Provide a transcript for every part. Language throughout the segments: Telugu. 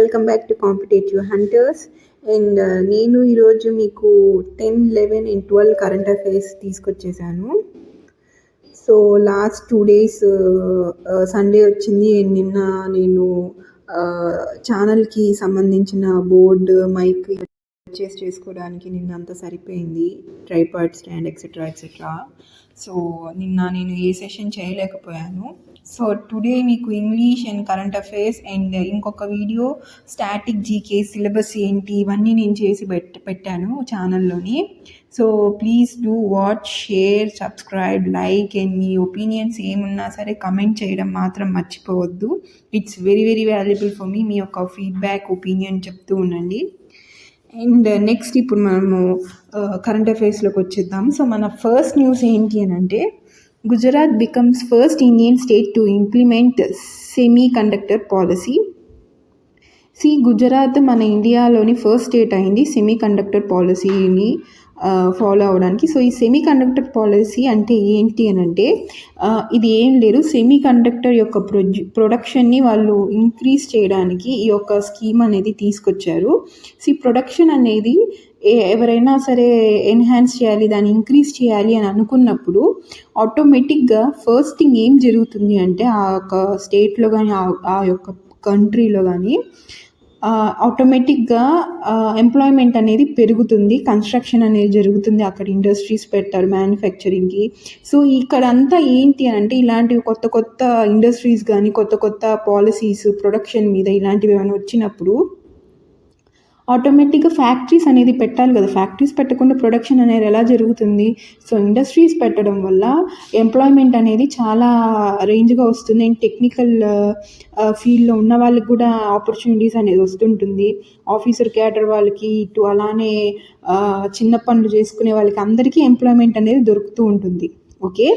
Welcome back to competitive hunters. And నేను ఈరోజు మీకు 10, 11 అండ్ 12 కరెంట్ అఫైర్స్ తీసుకొచ్చేసాను. సో లాస్ట్ 2 days సండే వచ్చింది. నిన్న నేను ఛానల్కి సంబంధించిన బోర్డ్ మైక్ పర్చేస్ చేసుకోవడానికి నిన్న అంతా సరిపోయింది, ట్రైపాడ్ స్టాండ్ ఎక్సెట్రా. సో నిన్న నేను ఏ సెషన్ చేయలేకపోయాను. సో టుడే మీకు English and current affairs and ఇంకొక వీడియో స్టాటిక్ జీకే సిలబస్ ఏంటి ఇవన్నీ నేను చేసి పెట్టాను ఛానల్లోని. So please do watch, share, subscribe, like and మీ ఒపీనియన్స్ ఏమున్నా సరే కమెంట్ చేయడం మాత్రం మర్చిపోవద్దు. It's very very valuable for మీ. మీ యొక్క ఫీడ్బ్యాక్, ఒపీనియన్ చెప్తూ ఉండండి. అండ్ నెక్స్ట్ ఇప్పుడు మనము కరెంట్ అఫైర్స్లోకి వచ్చేద్దాం. సో మన ఫస్ట్ న్యూస్ ఏంటి అని అంటే, Gujarat becomes first Indian state to implement semi conductor policy. Gujarat మన ఇండియాలోని ఫస్ట్ స్టేట్ అయింది సెమీ కండక్టర్ పాలసీని ఫాలో అవడానికి. సో ఈ సెమీ కండక్టర్ పాలసీ అంటే ఏంటి అని అంటే, ఇది ఏం లేదు, సెమీ కండక్టర్ యొక్క ప్రొడక్షన్ని వాళ్ళు ఇంక్రీజ్ చేయడానికి ఈ యొక్క స్కీమ్ అనేది తీసుకొచ్చారు. ప్రొడక్షన్ అనేది ఎవరైనా సరే ఎన్హాన్స్ చేయాలి, దాన్ని ఇంక్రీజ్ చేయాలి అని అనుకున్నప్పుడు ఆటోమేటిక్గా ఫస్ట్ థింగ్ ఏం జరుగుతుంది అంటే, ఆ యొక్క స్టేట్లో కానీ ఆ యొక్క కంట్రీలో కానీ ఆటోమేటిక్గా ఎంప్లాయ్మెంట్ అనేది పెరుగుతుంది, కన్స్ట్రక్షన్ అనేది జరుగుతుంది, అక్కడ ఇండస్ట్రీస్ పెట్టారు మ్యానుఫ్యాక్చరింగ్కి. సో ఇక్కడ అంతా ఏంటి అని అంటే, ఇలాంటివి కొత్త ఇండస్ట్రీస్ కానీ కొత్త పాలసీస్ ప్రొడక్షన్ మీద ఇలాంటివి ఏమైనా వచ్చినప్పుడు ఆటోమేటిక్గా ఫ్యాక్టరీస్ అనేది పెట్టాలి కదా. ఫ్యాక్టరీస్ పెట్టకుండా ప్రొడక్షన్ అనేది ఎలా జరుగుతుంది? సో ఇండస్ట్రీస్ పెట్టడం వల్ల ఎంప్లాయ్మెంట్ అనేది చాలా రేంజ్గా వస్తుంది. అండ్ టెక్నికల్ ఫీల్డ్లో ఉన్న వాళ్ళకి కూడా ఆపర్చునిటీస్ అనేది వస్తుంటుంది. ఆఫీసర్ క్యాడర్ వాళ్ళకి, ఇటు అలానే చిన్న పనులు చేసుకునే వాళ్ళకి అందరికీ ఎంప్లాయ్మెంట్ అనేది దొరుకుతూ ఉంటుంది. ఓకే,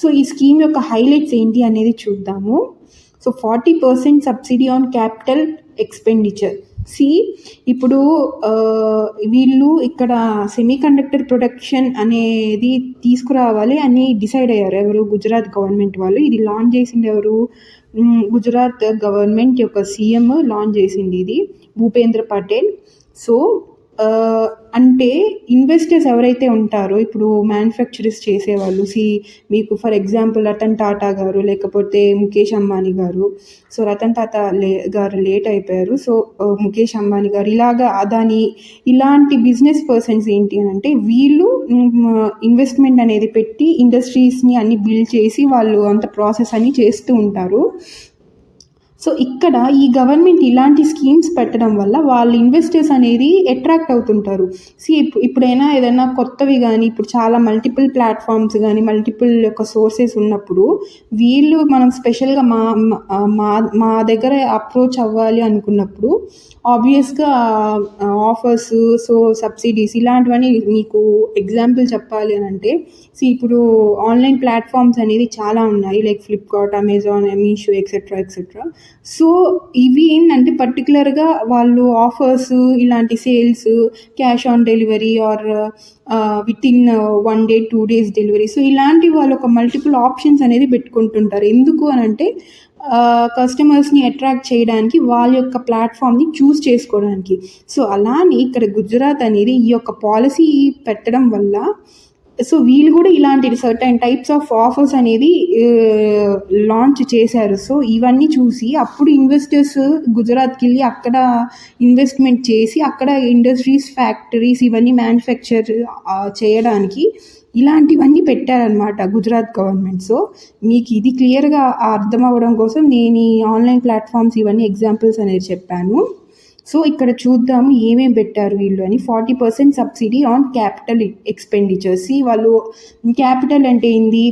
సో ఈ స్కీమ్ యొక్క హైలైట్స్ ఏంటి అనేది చూద్దాము. So 40% subsidy on capital expenditure. ఇప్పుడు వీళ్ళు ఇక్కడ సెమీ కండక్టర్ ప్రొడక్షన్ అనేది తీసుకురావాలి అని డిసైడ్ అయ్యారు. ఎవరు? గుజరాత్ గవర్నమెంట్ వాళ్ళు. ఇది లాంచ్ చేసింది ఎవరు? గుజరాత్ గవర్నమెంట్ యొక్క సీఎం లాంచ్ చేసింది ఇది, భూపేంద్ర పటేల్. సో అంటే ఇన్వెస్టర్స్ ఎవరైతే ఉంటారో, ఇప్పుడు మ్యానుఫ్యాక్చరర్స్ చేసేవాళ్ళు, మీకు ఫర్ ఎగ్జాంపుల్ రతన్ టాటా గారు, లేకపోతే ముఖేష్ అంబానీ గారు. సో రతన్ టాటా గారు లేట్ అయిపోయారు. సో ముఖేష్ అంబానీ గారు, ఇలాగా అదాని, ఇలాంటి బిజినెస్ పర్సన్స్ ఏంటి అని అంటే, వీళ్ళు ఇన్వెస్ట్మెంట్ అనేది పెట్టి ఇండస్ట్రీస్ని అన్ని బిల్డ్ చేసి వాళ్ళు అంత ప్రాసెస్ అని చేస్తూ ఉంటారు. సో ఇక్కడ ఈ గవర్నమెంట్ ఇలాంటి స్కీమ్స్ పెట్టడం వల్ల వాళ్ళు ఇన్వెస్టర్స్ అనేది అట్రాక్ట్ అవుతుంటారు. ఇప్పుడైనా ఏదైనా కొత్తవి కానీ, ఇప్పుడు చాలా మల్టిపుల్ ప్లాట్ఫామ్స్ కానీ మల్టిపుల్ యొక్క సోర్సెస్ ఉన్నప్పుడు వీళ్ళు మనం స్పెషల్గా మా దగ్గర అప్రోచ్ అవ్వాలి అనుకున్నప్పుడు ఆబ్వియస్గా ఆఫర్స్, సో సబ్సిడీస్ ఇలాంటివన్నీ, మీకు ఎగ్జాంపుల్ చెప్పాలి అని అంటే, ఇప్పుడు ఆన్లైన్ ప్లాట్ఫామ్స్ అనేది చాలా ఉన్నాయి, like Flipkart, Amazon, Meesho etcetera. So ఇవి ఏంటంటే పర్టికులర్గా వాళ్ళు ఆఫర్స్, ఇలాంటి sales, cash on delivery or with in 1 day 2 days delivery. So ఇలాంటి వాళ్ళు ఒక మల్టిపుల్ ఆప్షన్స్ అనేది పెట్టుకుంటుంటారు. ఎందుకు అని అంటే, కస్టమర్స్ని అట్రాక్ట్ చేయడానికి, వాళ్ళ యొక్క ప్లాట్ఫామ్ని చూస్ చేసుకోవడానికి. సో అలానే ఇక్కడ గుజరాత్ అనేది ఈ యొక్క పాలసీ పెట్టడం వల్ల, సో వీళ్ళు కూడా ఇలాంటి సర్టైన్ టైప్స్ ఆఫ్ ఆఫర్స్ అనేది లాంచ్ చేశారు. సో ఇవన్నీ చూసి అప్పుడు ఇన్వెస్టర్స్ గుజరాత్కి వెళ్ళి అక్కడ ఇన్వెస్ట్మెంట్ చేసి అక్కడ ఇండస్ట్రీస్, ఫ్యాక్టరీస్ ఇవన్నీ మ్యానుఫ్యాక్చర్ చేయడానికి ఇలాంటివన్నీ పెట్టారనమాట గుజరాత్ గవర్నమెంట్. సో మీకు ఇది క్లియర్గా అర్థం అవ్వడం కోసం నేను ఈ ఆన్లైన్ ప్లాట్ఫామ్స్ ఇవన్నీ ఎగ్జాంపుల్స్ అనేది చెప్పాను. సో ఇక్కడ చూద్దాము ఏమేమి పెట్టారు వీళ్ళు అని. 40% సబ్సిడీ ఆన్ క్యాపిటల్ ఎక్స్పెండిచర్స్. వాళ్ళు క్యాపిటల్ అంటే ఏంది?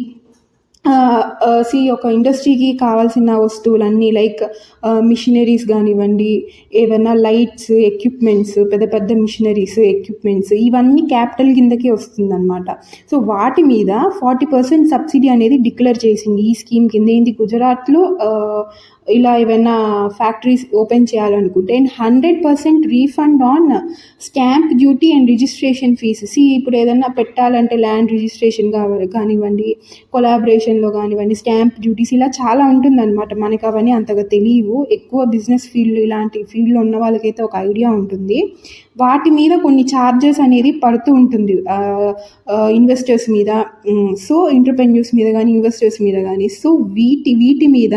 ఒక ఇండస్ట్రీకి కావాల్సిన వస్తువులన్నీ, లైక్ మిషనరీస్ కానివ్వండి, ఏవైనా లైట్స్, ఎక్విప్మెంట్స్, పెద్ద మిషనరీస్, ఎక్విప్మెంట్స్, ఇవన్నీ క్యాపిటల్ కిందకే వస్తుందన్నమాట. సో వాటి మీద 40% సబ్సిడీ అనేది డిక్లేర్ చేసింది ఈ స్కీమ్ కింద. ఏంది? గుజరాత్లో ఇలా ఏమైనా ఫ్యాక్టరీస్ ఓపెన్ చేయాలనుకుంటే, and 100% refund on stamp duty and registration fees. ఇప్పుడు ఏదన్నా పెట్టాలంటే ల్యాండ్ రిజిస్ట్రేషన్ కానివ్వండి, కొలాబరేషన్లో కానివ్వండి, స్టాంప్ డ్యూటీస్ ఇలా చాలా ఉంటుందన్నమాట. మనకు అవన్నీ అంతగా తెలియవు. ఎక్కువ బిజినెస్ ఫీల్డ్ ఇలాంటి ఫీల్డ్లో ఉన్న వాళ్ళకైతే ఒక ఐడియా ఉంటుంది. వాటి మీద కొన్ని ఛార్జెస్ అనేది పడుతూ ఉంటుంది ఇన్వెస్టర్స్ మీద. సో ఎంటర్‌ప్రెన్యూర్స్ మీద కానీ, ఇన్వెస్టర్స్ మీద కానీ. సో వీటి మీద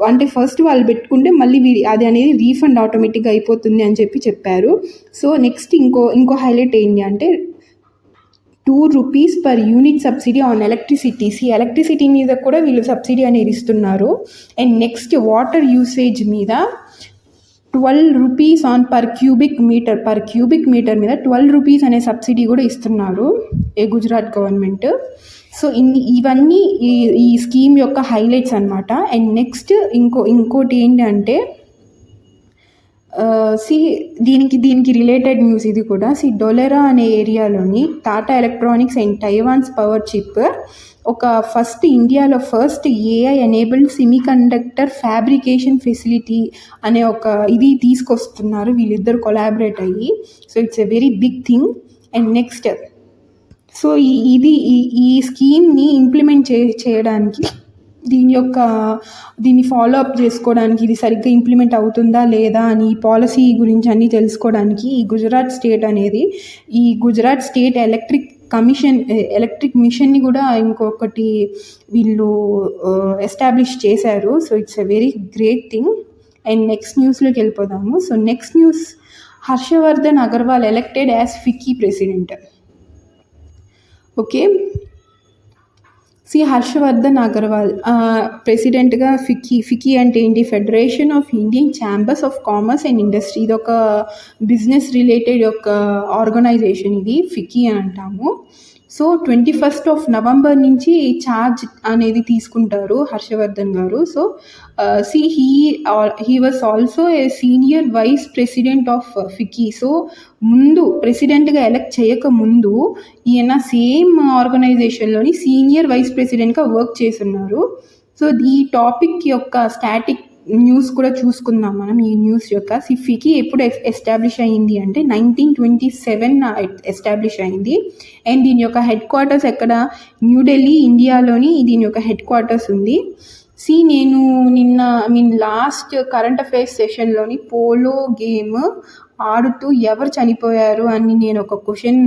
అంటే ఫస్ట్ వాళ్ళు పెట్టుకుంటే మళ్ళీ అది అనేది రీఫండ్ ఆటోమేటిక్గా అయిపోతుంది అని చెప్పారు. సో నెక్స్ట్ ఇంకో హైలైట్ ఏంటి అంటే ₹2 per unit subsidy on electricity. Electricity మీద కూడా వీళ్ళు సబ్సిడీ అనేది ఇస్తున్నారు. అండ్ నెక్స్ట్ వాటర్ యూసేజ్ మీద ₹12 ఆన్ పర్ క్యూబిక్ మీటర్ మీద ₹12 అనే సబ్సిడీ కూడా ఇస్తున్నారు గుజరాత్ గవర్నమెంట్. సో ఇవన్నీ ఈ స్కీమ్ యొక్క హైలైట్స్ అనమాట. అండ్ నెక్స్ట్ ఇంకోటి ఏంటంటే దీనికి రిలేటెడ్ న్యూస్ ఇది కూడా. డొలెరా అనే ఏరియాలోని Tata electronics and Taiwan's power chip first ఇండియాలో first AI enabled semiconductor fabrication facility అనే ఇది తీసుకొస్తున్నారు వీళ్ళిద్దరు కొలాబరేట్ అయ్యి. So it's a very big thing. And next so ఈ స్కీమ్ని ఇంప్లిమెంట్ చేయడానికి దీన్ని ఫాలో అప్ చేసుకోవడానికి, ఇది సరిగ్గా ఇంప్లిమెంట్ అవుతుందా లేదా అని పాలసీ గురించి అన్నీ తెలుసుకోవడానికి ఈ గుజరాత్ స్టేట్ ఎలక్ట్రిక్ మిషన్ని కూడా ఇంకొకటి వీళ్ళు ఎస్టాబ్లిష్ చేశారు. So it's a very great thing. And next న్యూస్లోకి వెళ్ళిపోదాము. So next news, Harshavardhan Agarwal elected as FICCI president. Okay, Harshavardhan Agarwal ప్రెసిడెంట్గా ఫిక్కీ అంటే ఏంటి? Federation of Indian chambers of commerce and industry. ఇది ఒక బిజినెస్ రిలేటెడ్ ఆర్గనైజేషన్, ఇది ఫిక్కీ అని అంటాము. సో 21 నవంబర్ నుంచి ఛార్జ్ అనేది తీసుకుంటారు హర్షవర్ధన్ గారు. So he was also a senior vice president of FICCI. So ముందు ప్రెసిడెంట్గా ఎలక్ట్ చేయకముందు ఈయన సేమ్ ఆర్గనైజేషన్లోని సీనియర్ వైస్ ప్రెసిడెంట్గా వర్క్ చేస్తున్నారు. సో ఈ టాపిక్ యొక్క స్టాటిక్ న్యూస్ కూడా చూసుకుందాం మనం. ఈ న్యూస్ యొక్క ఫిక్కీ ఎప్పుడు ఎస్టాబ్లిష్ అయ్యింది అంటే 1927 ఎస్టాబ్లిష్ అయింది. అండ్ దీని యొక్క హెడ్ క్వార్టర్స్ ఎక్కడ? న్యూఢిల్లీ, ఇండియాలోని దీని యొక్క హెడ్ క్వార్టర్స్ ఉంది. నేను లాస్ట్ కరెంట్ అఫైర్స్ సెషన్లోని పోలో గేమ్ ఆడుతూ ఎవరు చనిపోయారు అని నేను ఒక క్వశ్చన్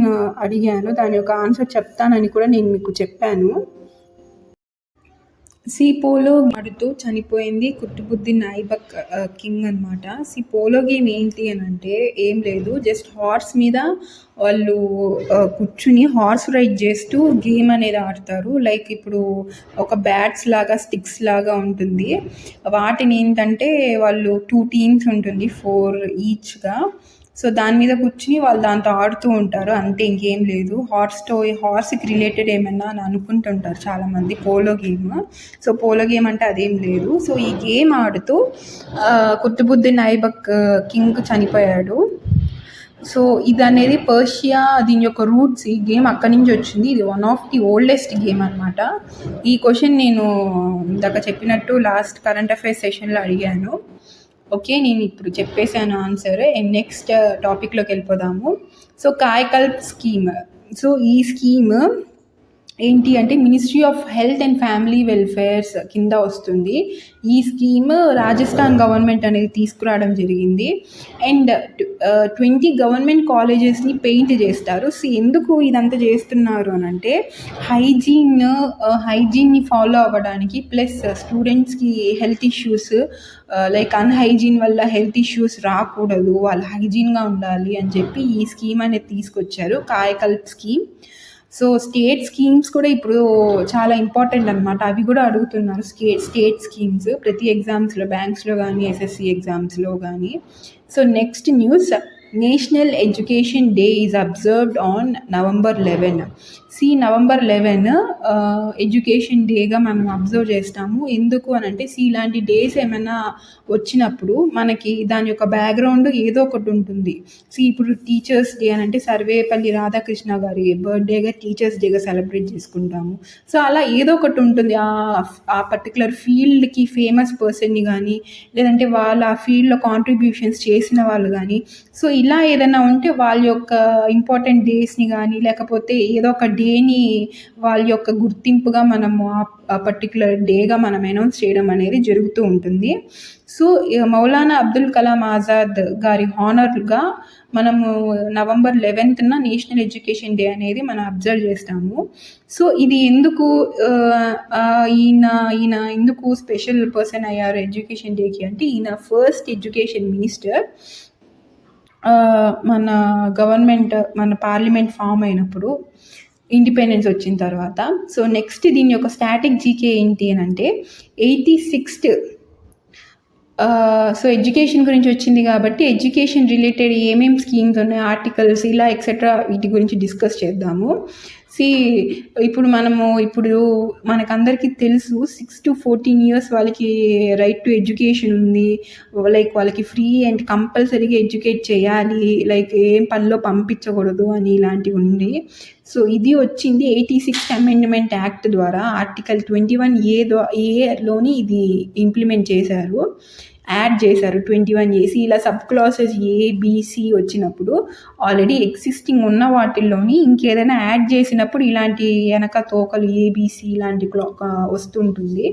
అడిగాను. దాని యొక్క ఆన్సర్ చెప్తానని కూడా నేను మీకు చెప్పాను. పోలో ఆడుతూ చనిపోయింది కుతుబుద్దీన్ ఐబక్ కింగ్ అనమాట. పోలో గేమ్ ఏంటి అని అంటే ఏం లేదు, జస్ట్ హార్స్ మీద వాళ్ళు కూర్చుని హార్స్ రైడ్ చేస్తూ గేమ్ అనేది ఆడతారు. లైక్ ఇప్పుడు ఒక బ్యాట్స్ లాగా, స్టిక్స్ లాగా ఉంటుంది. వాటిని ఏంటంటే వాళ్ళు 2 టీమ్స్ ఉంటుంది, 4 ఈచ్గా. సో దాని మీద కూర్చుని వాళ్ళు దాంతో ఆడుతూ ఉంటారు, అంతే, ఇంకేం లేదు. హార్స్కి రిలేటెడ్ ఏమన్నా అని అనుకుంటుంటారు చాలామంది polo game. So polo game అంటే అదేం లేదు. సో ఈ గేమ్ ఆడుతూ కుతుబుద్దీన్ ఐబక్ కింగ్ చనిపోయాడు. సో ఇది అనేది పర్షియా, దీని యొక్క రూట్స్, ఈ గేమ్ అక్కడి నుంచి వచ్చింది. ఇది one of the oldest game అనమాట. ఈ క్వశ్చన్ నేను ఇందాక చెప్పినట్టు లాస్ట్ కరెంట్ అఫైర్స్ సెషన్లో అడిగాను. ఓకే, నేను ఇప్పుడు చెప్పేశాను ఆన్సర్. అండ్ నెక్స్ట్ టాపిక్లోకి వెళ్ళిపోదాము. So Kayakalp scheme. సో ఈ స్కీమ్ ఏంటి అంటే ministry of health and family welfares కింద వస్తుంది. ఈ స్కీమ్ రాజస్థాన్ గవర్నమెంట్ అనేది తీసుకురావడం జరిగింది. అండ్ 20 గవర్నమెంట్ కాలేజెస్ని పెయింట్ చేస్తారు. సో ఎందుకు ఇదంతా చేస్తున్నారు అని అంటే హైజీన్ని ఫాలో అవ్వడానికి, ప్లస్ స్టూడెంట్స్కి హెల్త్ ఇష్యూస్ లైక్ అన్హైజీన్ వల్ల హెల్త్ ఇష్యూస్ రాకూడదు, వాళ్ళు హైజీన్గా ఉండాలి అని చెప్పి ఈ స్కీమ్ అనేది తీసుకొచ్చారు, కాయకల్ప్ స్కీమ్. సో స్టేట్ స్కీమ్స్ కూడా ఇప్పుడు చాలా ఇంపార్టెంట్ అనమాట. అవి కూడా అడుగుతున్నారు, స్టేట్ స్కీమ్స్ ప్రతి ఎగ్జామ్స్లో, బ్యాంక్స్లో కానీ, ఎస్ఎస్సి ఎగ్జామ్స్లో కానీ. So next news, national education day is observed on November 11. November 11 education డేగా మనం అబ్జర్వ్ చేస్తాము. ఎందుకు అనంటే ఇలాంటి డేస్ ఏమైనా వచ్చినప్పుడు మనకి దాని యొక్క బ్యాక్గ్రౌండ్ ఏదో ఒకటి ఉంటుంది. ఇప్పుడు టీచర్స్ డే అనంటే సర్వేపల్లి రాధాకృష్ణ గారి బర్త్డేగా టీచర్స్ డేగా సెలబ్రేట్ చేసుకుంటాము. సో అలా ఏదో ఒకటి ఉంటుంది. ఆ పర్టికులర్ ఫీల్డ్కి ఫేమస్ పర్సన్ని కానీ, లేదంటే వాళ్ళ ఆ ఫీల్డ్లో కాంట్రిబ్యూషన్స్ చేసిన వాళ్ళు కానీ, సో ఇలా ఏదైనా ఉంటే వాళ్ళ యొక్క ఇంపార్టెంట్ డేస్ని కానీ, లేకపోతే ఏదో ఒక డేని వాళ్ళ యొక్క గుర్తింపుగా మనము ఆ పర్టికులర్ డేగా మనం అనౌన్స్ చేయడం అనేది జరుగుతూ ఉంటుంది. సో మౌలానా అబ్దుల్ కలాం ఆజాద్ గారి హానర్గా మనము November 11th national education day అనేది మనం అబ్జర్వ్ చేస్తాము. సో ఇది ఎందుకు ఈయన ఎందుకు స్పెషల్ పర్సన్ అయ్యారు ఎడ్యుకేషన్ డేకి అంటే, ఈయన ఫస్ట్ ఎడ్యుకేషన్ మినిస్టర్ మన గవర్నమెంట్, మన పార్లమెంట్ ఫామ్ అయినప్పుడు, ఇండిపెండెన్స్ వచ్చిన తర్వాత. సో నెక్స్ట్ దీని యొక్క స్టాటిక్ జీకే ఏంటి అని అంటే 86th. సో ఎడ్యుకేషన్ గురించి వచ్చింది కాబట్టి ఎడ్యుకేషన్ రిలేటెడ్ ఏమేమి స్కీమ్స్ ఉన్నాయి, ఆర్టికల్స్ ఇలా ఎక్సెట్రా వీటి గురించి డిస్కస్ చేద్దాము. ఇప్పుడు మనకందరికీ తెలుసు 6 to 14 years వాళ్ళకి రైట్ టు ఎడ్యుకేషన్ ఉంది. లైక్ వాళ్ళకి ఫ్రీ అండ్ కంపల్సరీగా ఎడ్యుకేట్ చేయాలి, లైక్ ఏం పనిలో పంపించకూడదు అని ఇలాంటివి ఉంది. సో ఇది వచ్చింది 86th అమెండ్మెంట్ యాక్ట్ ద్వారా. ఆర్టికల్ 21A ఇది ఇంప్లిమెంట్ చేశారు, యాడ్ చేశారు 21A. ఇలా సబ్ క్లాసెస్ ABC వచ్చినప్పుడు ఆల్రెడీ ఎగ్జిస్టింగ్ ఉన్న వాటిల్లోని ఇంకేదైనా యాడ్ చేసినప్పుడు ఇలాంటి వెనక తోకలు ABC ఇలాంటి వస్తుంటుంది.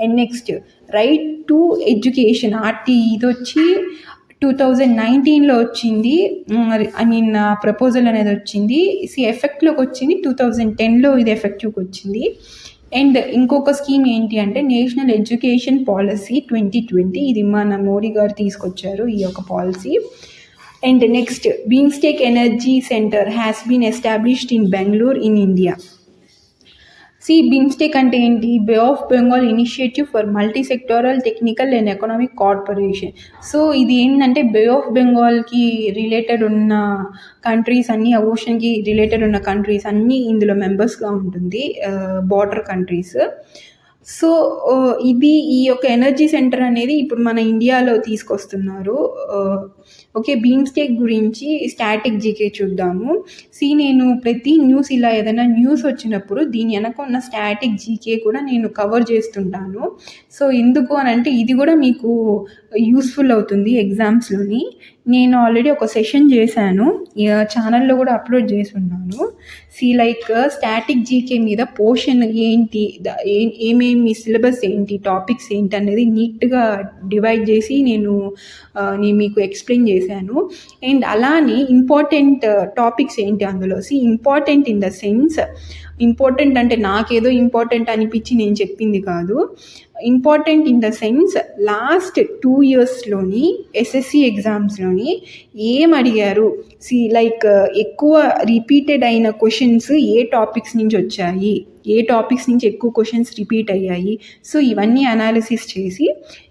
And next right to education ఇది వచ్చి 2019లో వచ్చింది. ప్రపోజల్ అనేది వచ్చింది. ఎఫెక్ట్లోకి వచ్చింది 2010లో ఇది ఎఫెక్టివ్కి వచ్చింది. అండ్ ఇంకొక స్కీమ్ ఏంటి అంటే నేషనల్ ఎడ్యుకేషన్ పాలసీ 2020. ఇది మన మోడీ గారు తీసుకొచ్చారు ఈ యొక్క policy. And next BIMSTEC energy centre has been established in Bengaluru in India. BIMSTEC అంటే ఏంటి? Bay of Bengal initiative for multi sectoral technical and economic corporation. So ఇది ఏంటంటే బే ఆఫ్ బెంగాల్కి రిలేటెడ్ ఉన్న కంట్రీస్ అన్నీ, ఓషన్కి రిలేటెడ్ ఉన్న కంట్రీస్ అన్నీ ఇందులో మెంబర్స్గా ఉంటుంది, బార్డర్ కంట్రీస్. సో ఈ యొక్క ఎనర్జీ సెంటర్ అనేది ఇప్పుడు మన ఇండియాలో తీసుకొస్తున్నారు. ఓకే, బీమ్స్టెక్ గురించి స్టాటిక్ జీకే చూద్దాము. నేను ప్రతి న్యూస్ ఇలా ఏదైనా న్యూస్ వచ్చినప్పుడు దీని వెనక ఉన్న స్టాటిక్ జీకే కూడా నేను కవర్ చేస్తుంటాను. సో ఎందుకు అని అంటే ఇది కూడా మీకు యూస్ఫుల్ అవుతుంది ఎగ్జామ్స్లోని. నేను ఆల్రెడీ ఒక సెషన్ చేశాను, ఛానల్లో కూడా అప్లోడ్ చేసి ఉన్నాను. లైక్ స్టాటిక్ జీకే మీద పోర్షన్ ఏంటి, ఏమేమి సిలబస్ ఏంటి, టాపిక్స్ ఏంటి అనేది నీట్గా డివైడ్ చేసి నేను మీకు ఎక్స్ప్లెయిన్ చేశాను. అండ్ అలానే ఇంపార్టెంట్ టాపిక్స్ ఏంటి అందులో. Important in the sense, important అంటే నాకేదో ఇంపార్టెంట్ అనిపించి నేను చెప్పింది కాదు. Important in the sense last 2 yearsలోని ఎస్ఎస్సి ఎగ్జామ్స్లోని ఏం అడిగారు, లైక్ ఎక్కువ రిపీటెడ్ అయిన క్వశ్చన్స్ ఏ టాపిక్స్ నుంచి వచ్చాయి, ఏ టాపిక్స్ నుంచి ఎక్కువ క్వశ్చన్స్ రిపీట్ అయ్యాయి. సో ఇవన్నీ అనాలిసిస్ చేసి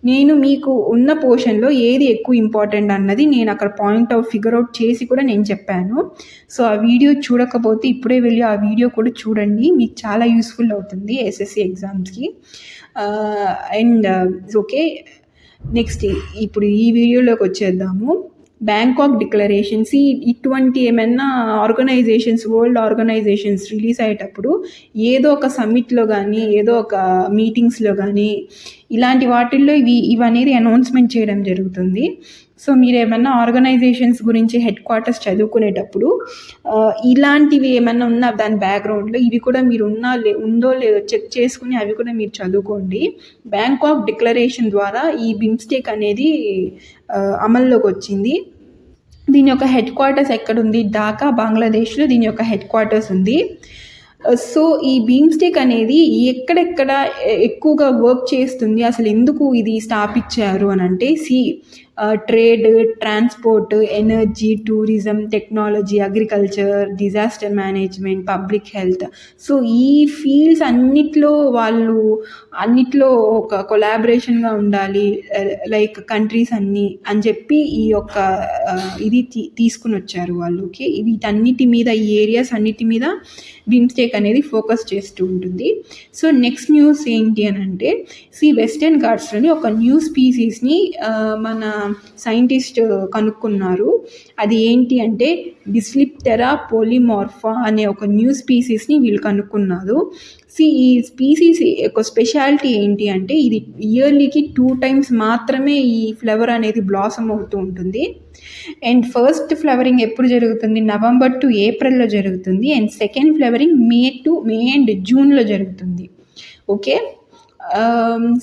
నేను మీకు ఉన్న పోర్షన్లో ఏది ఎక్కువ ఇంపార్టెంట్ అన్నది నేను అక్కడ ఫిగర్ అవుట్ చేసి కూడా నేను చెప్పాను. సో ఆ వీడియో చూడకపోతే ఇప్పుడే వెళ్ళి ఆ వీడియో కూడా చూడండి, మీకు చాలా యూస్ఫుల్ అవుతుంది ఎస్ఎస్సి ఎగ్జామ్స్కి. అండ్ ఓకే, నెక్స్ట్ ఇప్పుడు ఈ వీడియోలోకి వచ్చేద్దాము. బ్యాంకాక్ డిక్లరేషన్స్, ఇటువంటి ఏమైనా ఆర్గనైజేషన్స్, వరల్డ్ ఆర్గనైజేషన్స్ రిలీజ్ అయ్యేటప్పుడు ఏదో ఒక సమ్మిట్లో కానీ, ఏదో ఒక మీటింగ్స్లో కానీ, ఇలాంటి వాటిల్లో ఇవనేది అనౌన్స్మెంట్ చేయడం జరుగుతుంది. సో మీరు ఏమన్నా ఆర్గనైజేషన్స్ గురించి హెడ్ క్వార్టర్స్ చదువుకునేటప్పుడు ఇలాంటివి ఏమన్నా ఉన్నా దాని బ్యాక్గ్రౌండ్లో ఇవి కూడా మీరు ఉందో లేదో చెక్ చేసుకుని అవి కూడా మీరు చదువుకోండి. బ్యాంకాక్ డిక్లరేషన్ ద్వారా ఈ బిమ్స్టెక్ అనేది అమల్లోకి వచ్చింది. దీని యొక్క హెడ్ క్వార్టర్స్ ఎక్కడుంది? ఢాకా, బంగ్లాదేశ్లో దీని యొక్క హెడ్ క్వార్టర్స్ ఉంది. సో ఈ బీమ్స్టెక్ అనేది ఎక్కడెక్కడ ఎక్కువగా వర్క్ చేస్తుంది, అసలు ఎందుకు ఇది స్థాపించారు అని అంటే trade, transport, energy, tourism, technology, agriculture, disaster management, public health. So ఈ ఫీల్డ్స్ అన్నిట్లో ఒక కొలాబరేషన్గా ఉండాలి, లైక్ కంట్రీస్ అన్నీ అని చెప్పి ఈ యొక్క ఇది తీసుకుని వచ్చారు వాళ్ళు. ఓకే, వీటన్నిటి మీద, ఈ ఏరియాస్ అన్నిటి మీద బిమ్స్టెక్ అనేది ఫోకస్ చేస్తూ ఉంటుంది. సో నెక్స్ట్ న్యూస్ ఏంటి అని అంటే, వెస్టర్న్ ఘాట్స్లోని ఒక న్యూ స్పీసీస్ని మన సైంటిస్ట్ కనుక్కున్నారు. అది ఏంటి అంటే డిస్లిప్టెరా పోలిమార్ఫా అనే ఒక న్యూ స్పీసీస్ని వీళ్ళు కనుక్కున్నారు. ఈ స్పీసీస్ యొక్క స్పెషాలిటీ ఏంటి అంటే, ఇది ఇయర్లీకి 2 times మాత్రమే ఈ ఫ్లవర్ అనేది బ్లాసమ్ అవుతూ ఉంటుంది. అండ్ ఫస్ట్ ఫ్లవరింగ్ ఎప్పుడు జరుగుతుంది? November to April జరుగుతుంది. And second flowering May and జూన్లో జరుగుతుంది. ఓకే,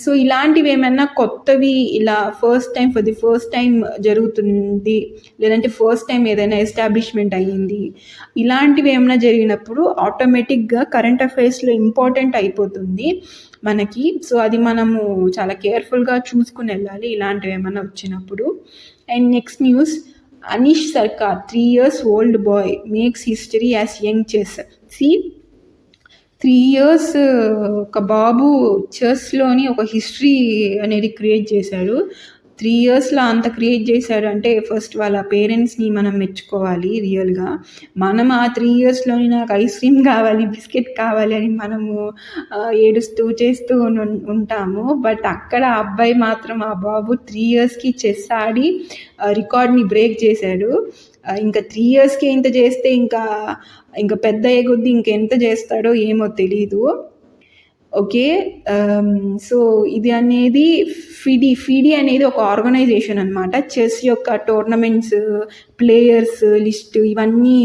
సో ఇలాంటివి ఏమైనా కొత్తవి ఇలా ఫర్ ది ఫస్ట్ టైం జరుగుతుంది, లేదంటే ఫస్ట్ టైం ఏదైనా ఎస్టాబ్లిష్మెంట్ అయ్యింది, ఇలాంటివి ఏమైనా జరిగినప్పుడు ఆటోమేటిక్గా కరెంట్ అఫైర్స్లో ఇంపార్టెంట్ అయిపోతుంది మనకి. సో అది మనము చాలా కేర్ఫుల్గా చూసుకుని వెళ్ళాలి ఇలాంటివి ఏమైనా వచ్చినప్పుడు. అండ్ నెక్స్ట్ న్యూస్, అనీష్ సర్కార్ 3 years old boy makes history as young chess. 3 years ఒక బాబు చెస్లోని ఒక హిస్టరీ అనేది క్రియేట్ చేశాడు. 3 yearsలో అంత క్రియేట్ చేశాడు అంటే ఫస్ట్ వాళ్ళ పేరెంట్స్ని మనం మెచ్చుకోవాలి రియల్గా. మనం ఆ 3 yearsలోని నాకు ఐస్ క్రీమ్ కావాలి, బిస్కెట్ కావాలి అని మనము ఏడుస్తూ చేస్తూ ఉంటాము. బట్ అక్కడ ఆ అబ్బాయి మాత్రం, ఆ బాబు 3 yearsకి చెస్ ఆడి రికార్డ్ని బ్రేక్ చేశాడు. ఇంకా 3 yearsకి ఇంత చేస్తే ఇంకా పెద్ద అయ్యే కొద్దీ ఇంకెంత చేస్తాడో ఏమో తెలీదు. ఓకే, సో ఇది అనేది ఫిడి అనేది ఒక ఆర్గనైజేషన్ అనమాట. చెస్ యొక్క టోర్నమెంట్స్, ప్లేయర్స్ లిస్ట్ ఇవన్నీ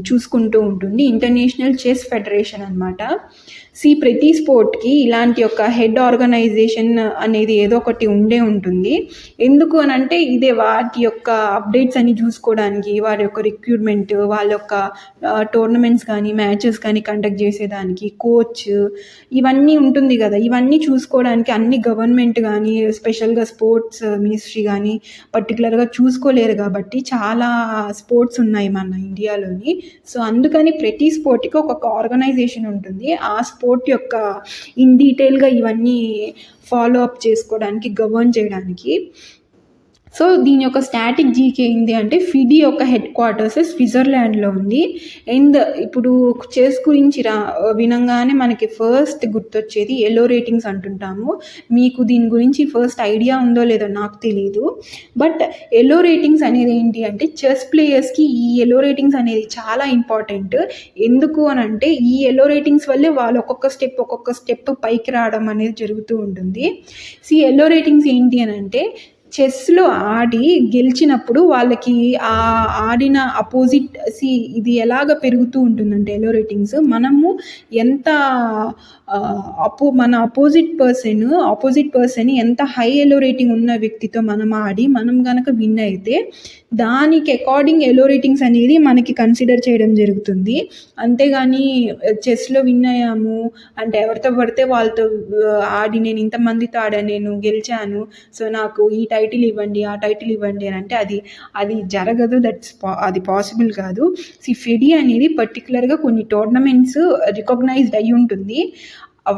చూసుకుంటూ ఉంటుంది. ఇంటర్నేషనల్ చెస్ ఫెడరేషన్ అనమాట. ప్రతి స్పోర్ట్కి ఇలాంటి ఒక హెడ్ ఆర్గనైజేషన్ అనేది ఏదో ఒకటి ఉంటుంది. ఎందుకు అని అంటే ఇదే వాటి యొక్క అప్డేట్స్ అన్ని చూసుకోవడానికి, వారి యొక్క రిక్రూట్మెంట్, వాళ్ళ యొక్క టోర్నమెంట్స్ కానీ మ్యాచెస్ కానీ కండక్ట్ చేసేదానికి, కోచ్ ఇవన్నీ ఉంటుంది కదా, ఇవన్నీ చూసుకోవడానికి అన్ని గవర్నమెంట్ కానీ, స్పెషల్గా స్పోర్ట్స్ మినిస్ట్రీ కానీ పర్టికులర్గా చూసుకోలేరు కాబట్టి చాలా స్పోర్ట్స్ ఉన్నాయి మన ఇండియాలోని. సో అందుకని ప్రతి స్పోర్ట్కి ఒక ఆర్గనైజేషన్ ఉంటుంది. ఆ స్పోర్ట్ యొక్క ఇన్ డీటెయిల్గా ఇవన్నీ ఫాలో అప్ చేసుకోవడానికి, గవర్న్ చేయడానికి. సో దీని యొక్క స్టాటిక్ జీకే ఏంటి అంటే, ఫిడి యొక్క హెడ్ క్వార్టర్స్ స్విట్జర్లాండ్లో ఉంది. అండ్ ఇప్పుడు చెస్ గురించి వినంగానే మనకి ఫస్ట్ గుర్తొచ్చేది ఎలో రేటింగ్స్ అంటుంటాము. మీకు దీని గురించి ఫస్ట్ ఐడియా ఉందో లేదో నాకు తెలియదు. బట్ ఎలో రేటింగ్స్ అనేది ఏంటి అంటే, చెస్ ప్లేయర్స్కి ఈ ఎలో రేటింగ్స్ అనేది చాలా ఇంపార్టెంట్. ఎందుకు అని అంటే ఈ ఎలో రేటింగ్స్ వల్లే వాళ్ళు ఒక్కొక్క స్టెప్ పైకి రావడం అనేది జరుగుతూ ఉంటుంది. ఎలో రేటింగ్స్ ఏంటి అని అంటే, చెస్లో ఆడి గెలిచినప్పుడు వాళ్ళకి ఆ ఆడిన అపోజిట్ ఇది ఎలాగ పెరుగుతూ ఉంటుందంటే ఎలో రేటింగ్స్, మనము ఎంత మన అపోజిట్ పర్సన్ ఎంత హై ఎలో రేటింగ్ ఉన్న వ్యక్తితో మనం ఆడి మనం కనుక విన్ అయితే దానికి అకార్డింగ్ ఎలో రేటింగ్స్ అనేది మనకి కన్సిడర్ చేయడం జరుగుతుంది. అంతేగాని చెస్లో విన్ అయ్యాము అంటే ఎవరితో పడితే వాళ్ళతో ఆడి, నేను ఇంతమందితో ఆడాను, నేను గెలిచాను, సో నాకు ఈ టైటిల్ ఇవ్వండి, ఆ టైటిల్ ఇవ్వండి అని అంటే అది జరగదు. అది పాసిబుల్ కాదు. ఫిడి అనేది పర్టికులర్గా కొన్ని టోర్నమెంట్స్ రికగ్నైజ్డ్ అయి ఉంటుంది.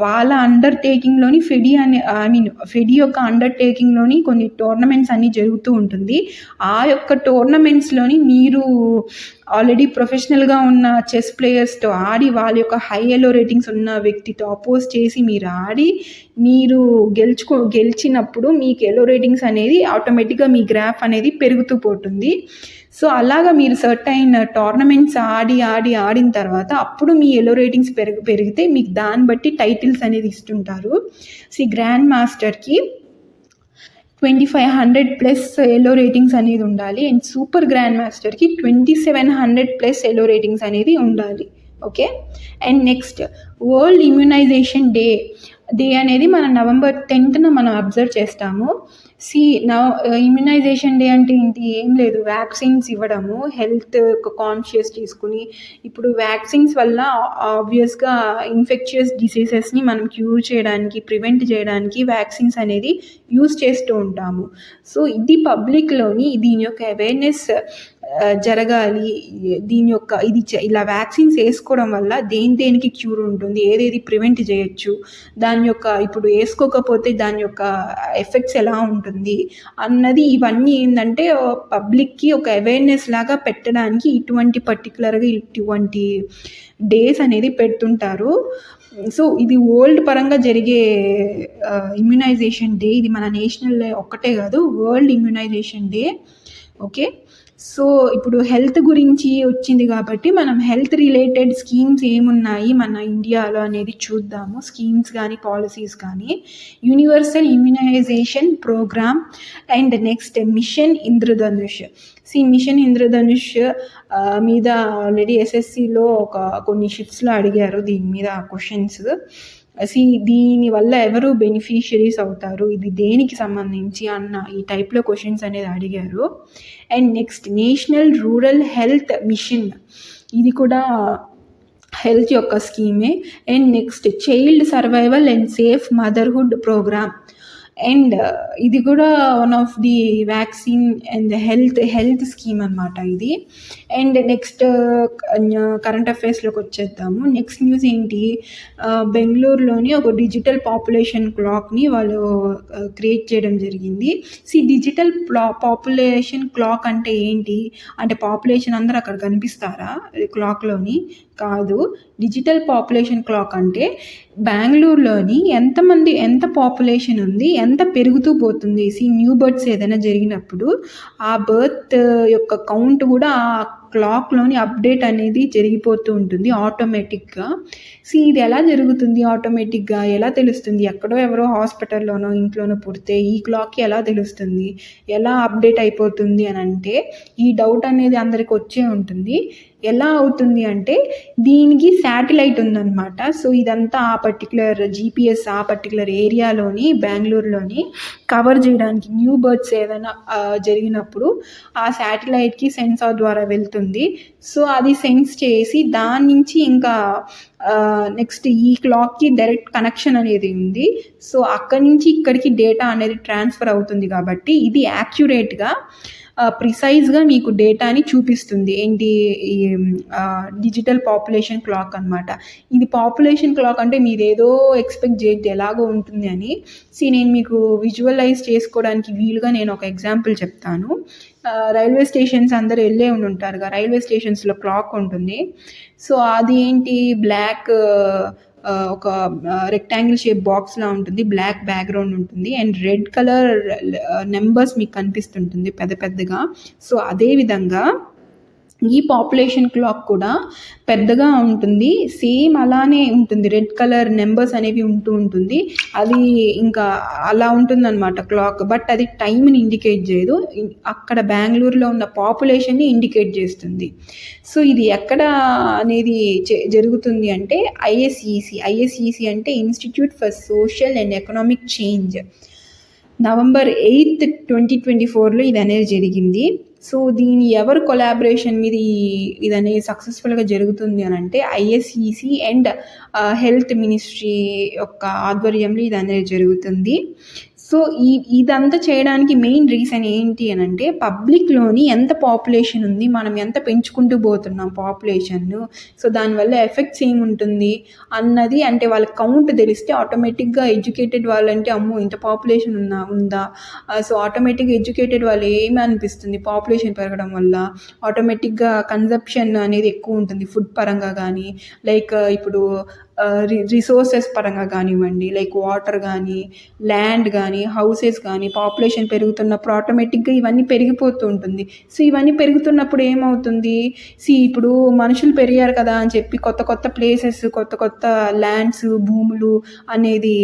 వాళ్ళ అండర్టేకింగ్లోని ఫిడి యొక్క అండర్టేకింగ్లోని కొన్ని టోర్నమెంట్స్ అన్నీ జరుగుతూ ఉంటుంది. ఆ యొక్క టోర్నమెంట్స్లోని మీరు ఆల్రెడీ ప్రొఫెషనల్గా ఉన్న చెస్ ప్లేయర్స్తో ఆడి, వాళ్ళ యొక్క హై ఎలో రేటింగ్స్ ఉన్న వ్యక్తితో అపోజ్ చేసి మీరు ఆడి మీరు గెలిచినప్పుడు మీకు ఎలో రేటింగ్స్ అనేది ఆటోమేటిక్గా మీ గ్రాఫ్ అనేది పెరుగుతూ పోతుంది. సో అలాగా మీరు సర్టైన్ టోర్నమెంట్స్ ఆడిన తర్వాత అప్పుడు మీ ఎలో రేటింగ్స్ పెరిగితే మీకు దాన్ని బట్టి టైటిల్స్ అనేది ఇస్తుంటారు. గ్రాండ్ మాస్టర్కి 2500+ ఎలో రేటింగ్స్ అనేది ఉండాలి. అండ్ సూపర్ గ్రాండ్ మాస్టర్కి 2700+ ఎలో రేటింగ్స్ అనేది ఉండాలి. Okay, and next world immunization day అనేది మనం November 10th మనం అబ్జర్వ్ చేస్తాము. సీ నా ఇమ్యునైజేషన్ డే అంటే ఏంటి? ఏం లేదు. వ్యాక్సిన్స్ ఇవ్వడము. హెల్త్ కాన్షియస్ తీసుకొని ఇప్పుడు వ్యాక్సిన్స్ వల్ల ఆబ్వియస్‌గా ఇన్ఫెక్షియస్ డిసీజెస్‌ని మనం క్యూర్ చేయడానికి, ప్రివెంట్ చేయడానికి వ్యాక్సిన్స్ అనేది యూజ్ చేస్తూ ఉంటాము. సో, ఇది పబ్లిక్‌లోని దీని యొక్క అవేర్‌నెస్ జరగాలి. దీని యొక్క ఇలా వ్యాక్సిన్స్ ఏసుకోవడం వల్ల దేనికి క్యూర్ ఉంటుంది, ఏదేది ప్రివెంట్ చేయొచ్చు, దాని యొక్క ఇప్పుడు ఏసుకోకపోతే దాని యొక్క ఎఫెక్ట్స్ ఎలా ఉంటుంది అన్నది ఇవన్నీ ఏందంటే పబ్లిక్‌కి ఒక అవేర్‌నెస్ లాగా పెట్టడానికి పర్టిక్యులర్‌గా ఇటువంటి డేస్ అనేది పెడుతుంటారు. సో, ఇది వరల్డ్ పరంగా జరిగే ఇమ్యునైజేషన్ డే. ఇది మన నేషనల్ ఒక్కటే కాదు, world immunization day. Okay. So, ఇప్పుడు హెల్త్ గురించి వచ్చింది కాబట్టి మనం హెల్త్ రిలేటెడ్ స్కీమ్స్ ఏమున్నాయి మన ఇండియాలో అనేది చూద్దాము. స్కీమ్స్ కానీ, పాలసీస్ కానీ. Universal immunization programme and next mission Indradhanush. Mission Indradhanush మీద ఆల్రెడీ ఎస్ఎస్సిలో కొన్ని షిఫ్ట్స్లో అడిగారు దీని మీద క్వశ్చన్స్. దీనివల్ల ఎవరు బెనిఫిషియరీస్ అవుతారు, ఇది దేనికి సంబంధించి అన్న ఈ టైప్లో క్వశ్చన్స్ అనేది అడిగారు. And next national rural health mission, ఇది కూడా హెల్త్ యొక్క స్కీమే. And next child survival and safe motherhood programme. And ఇది కూడా one of the vaccine and health scheme అనమాట ఇది. అండ్ నెక్స్ట్ కరెంట్ అఫైర్స్లోకి వచ్చేద్దాము. నెక్స్ట్ న్యూస్ ఏంటి? బెంగళూరులోని ఒక డిజిటల్ పాపులేషన్ క్లాక్ని వాళ్ళు క్రియేట్ చేయడం జరిగింది. డిజిటల్ పాపులేషన్ క్లాక్ అంటే ఏంటి అంటే పాపులేషన్ అందరూ అక్కడ కనిపిస్తారా క్లాక్లోని? కాదు. డిజిటల్ పాపులేషన్ క్లాక్ అంటే బెంగళూరులోని ఎంత పాపులేషన్ ఉంది, ఎంత పెరుగుతూ పోతుంది. న్యూ బర్త్స్ ఏదైనా జరిగినప్పుడు ఆ బర్త్ యొక్క కౌంట్ కూడా ఆ క్లాక్లోని అప్డేట్ అనేది జరిగిపోతూ ఉంటుంది ఆటోమేటిక్గా. ఇది ఎలా జరుగుతుంది ఆటోమేటిక్గా? ఎలా తెలుస్తుంది? ఎక్కడో ఎవరో హాస్పిటల్లోనో ఇంట్లోనో పుడితే ఈ క్లాక్కి ఎలా తెలుస్తుంది, ఎలా అప్డేట్ అయిపోతుంది అని అంటే ఈ డౌట్ అనేది అందరికి వచ్చే ఉంటుంది. ఎలా అవుతుంది అంటే దీనికి శాటిలైట్ ఉందన్నమాట. ఇదంతా ఆ పర్టికులర్ జీపీఎస్ ఆ పర్టికులర్ ఏరియాలోని బెంగళూరులోని కవర్ చేయడానికి న్యూ బర్త్స్ ఏదైనా జరిగినప్పుడు ఆ శాటిలైట్కి సెన్సార్ ద్వారా వెళ్తుంది. అది సెన్స్ చేసి దాని నుంచి ఇంకా నెక్స్ట్ ఈ క్లాక్కి డైరెక్ట్ కనెక్షన్ అనేది ఉంది. అక్కడి నుంచి ఇక్కడికి డేటా అనేది ట్రాన్స్ఫర్ అవుతుంది కాబట్టి ఇది యాక్యురేట్గా ప్రిసైజ్గా మీకు డేటాని చూపిస్తుంది. ఏంటి? ఈ డిజిటల్ పాపులేషన్ క్లాక్ అనమాట. ఇది పాపులేషన్ క్లాక్ అంటే మీరు ఏదో ఎక్స్పెక్ట్ చేయద్దు ఎలాగో ఉంటుంది అని. నేను మీకు విజువలైజ్ చేసుకోవడానికి వీలుగా నేను ఒక ఎగ్జాంపుల్ చెప్తాను. రైల్వే స్టేషన్స్ అందరూ వెళ్ళే ఉంటారుగా, రైల్వే స్టేషన్స్లో క్లాక్ ఉంటుంది. అది ఏంటి? బ్లాక్ ఒక రెక్టాంగిల్ షేప్ బాక్స్లా ఉంటుంది, బ్లాక్ బ్యాక్గ్రౌండ్ ఉంటుంది అండ్ రెడ్ కలర్ నెంబర్స్ మీకు కనిపిస్తుంటుంది పెద్ద పెద్దగా. అదేవిధంగా ఈ పాపులేషన్ క్లాక్ కూడా పెద్దగా ఉంటుంది, సేమ్ అలానే ఉంటుంది, రెడ్ కలర్ నెంబర్స్ అనేవి ఉంటుంది. అది ఇంకా అలా ఉంటుందన్నమాట క్లాక్. బట్ అది టైంని ఇండికేట్ చేయదు, అక్కడ బెంగళూరులో ఉన్న పాపులేషన్ని ఇండికేట్ చేస్తుంది. ఇది ఎక్కడ అనేది జరుగుతుంది అంటే ఐఎస్ఈసి అంటే institute for social and economic change. November 8th, 2024లో ఇది అనేది జరిగింది. దీని ఎవరు కొలాబరేషన్ మీద ఇది అనేది సక్సెస్ఫుల్గా జరుగుతుంది అని అంటే ఐఎస్ఈసి అండ్ హెల్త్ మినిస్ట్రీ యొక్క ఆధ్వర్యంలో ఇది అనేది జరుగుతుంది. ఇదంతా చేయడానికి మెయిన్ రీజన్ ఏంటి అని అంటే పబ్లిక్లోని ఎంత పాపులేషన్ ఉంది, మనం ఎంత పెంచుకుంటూ పోతున్నాం పాపులేషన్ను, దానివల్ల ఎఫెక్ట్స్ ఏముంటుంది అన్నది. అంటే వాళ్ళ కౌంట్ తెలిస్తే ఆటోమేటిక్గా ఎడ్యుకేటెడ్ వాళ్ళంటే అమ్మో ఇంత పాపులేషన్ ఉందా. ఆటోమేటిక్గా ఎడ్యుకేటెడ్ వాళ్ళు ఏమి అనిపిస్తుంది, పాపులేషన్ పెరగడం వల్ల ఆటోమేటిక్గా కన్జంప్షన్ అనేది ఎక్కువ ఉంటుంది ఫుడ్ పరంగా కానీ, లైక్ ఇప్పుడు రిసోర్సెస్ పరంగా కానివ్వండి, లైక్ వాటర్ కానీ, ల్యాండ్ కానీ, హౌసెస్ కానీ. పాపులేషన్ పెరుగుతున్నప్పుడు ఆటోమేటిక్గా ఇవన్నీ పెరిగిపోతూ ఉంటుంది. ఇవన్నీ పెరుగుతున్నప్పుడు ఏమవుతుంది? ఇప్పుడు మనుషులు పెరిగారు కదా అని చెప్పి కొత్త కొత్త ప్లేసెస్, కొత్త కొత్త ల్యాండ్స్, భూములు అనేది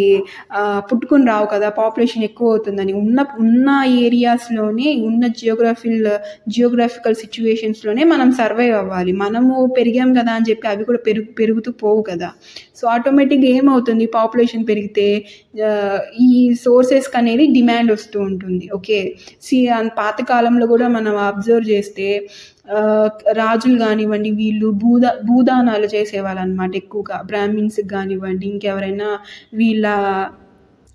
పుట్టుకుని రావు కదా, పాపులేషన్ ఎక్కువ అవుతుందని. ఉన్న ఏరియాస్లోనే ఉన్న జియోగ్రాఫికల్ సిచ్యువేషన్స్లోనే మనం సర్వైవ్ అవ్వాలి. మనము పెరిగాం కదా అని చెప్పి అవి కూడా పెరుగుతూ పోవు కదా. సో ఆటోమేటిక్గా ఏమవుతుంది, పాపులేషన్ పెరిగితే ఈ సోర్సెస్కి అనేది డిమాండ్ వస్తూ ఉంటుంది. ఓకే, పాతకాలంలో కూడా మనం అబ్జర్వ్ చేస్తే రాజులు కానివ్వండి, వీళ్ళు భూదానాలు చేసేవాళ్ళు అనమాట ఎక్కువగా. బ్రాహ్మిన్స్కి కానివ్వండి, ఇంకెవరైనా